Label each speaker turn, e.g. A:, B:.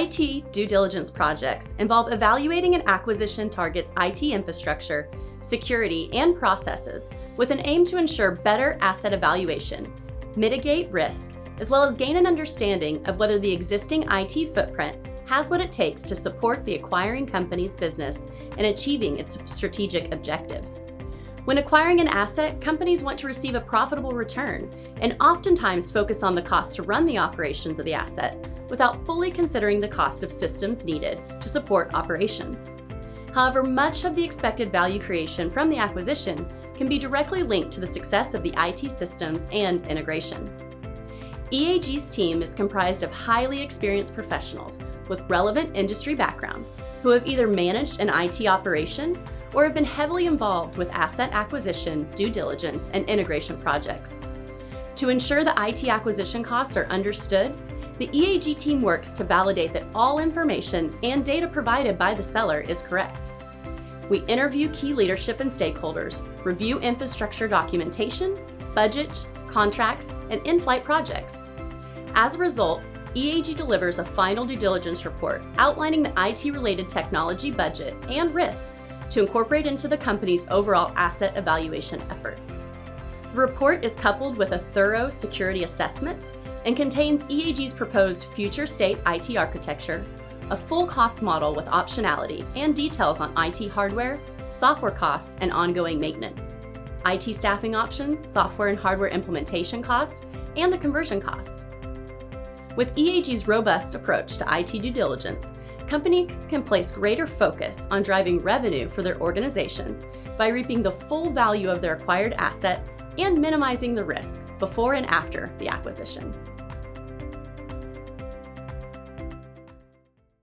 A: IT due diligence projects involve evaluating an acquisition target's IT infrastructure, security, and processes with an aim to ensure better asset evaluation, mitigate risk, as well as gain an understanding of whether the existing IT footprint has what it takes to support the acquiring company's business in achieving its strategic objectives. When acquiring an asset, companies want to receive a profitable return and oftentimes focus on the cost to run the operations of the asset without fully considering the cost of systems needed to support operations. However, much of the expected value creation from the acquisition can be directly linked to the success of the IT systems and integration. EAG's team is comprised of highly experienced professionals with relevant industry background who have either managed an IT operation or have been heavily involved with asset acquisition, due diligence, and integration projects. To ensure the IT acquisition costs are understood, the EAG team works to validate that all information and data provided by the seller is correct. We interview key leadership and stakeholders, review infrastructure documentation, budget, contracts, and in-flight projects. As a result, EAG delivers a final due diligence report outlining the IT-related technology budget and risks to incorporate into the company's overall asset evaluation efforts. The report is coupled with a thorough security assessment and contains EAG's proposed future state IT architecture, a full cost model with optionality, and details on IT hardware, software costs, and ongoing maintenance, IT staffing options, software and hardware implementation costs, and the conversion costs. With EAG's robust approach to IT due diligence, companies can place greater focus on driving revenue for their organizations by reaping the full value of their acquired asset and minimizing the risk before and after the acquisition.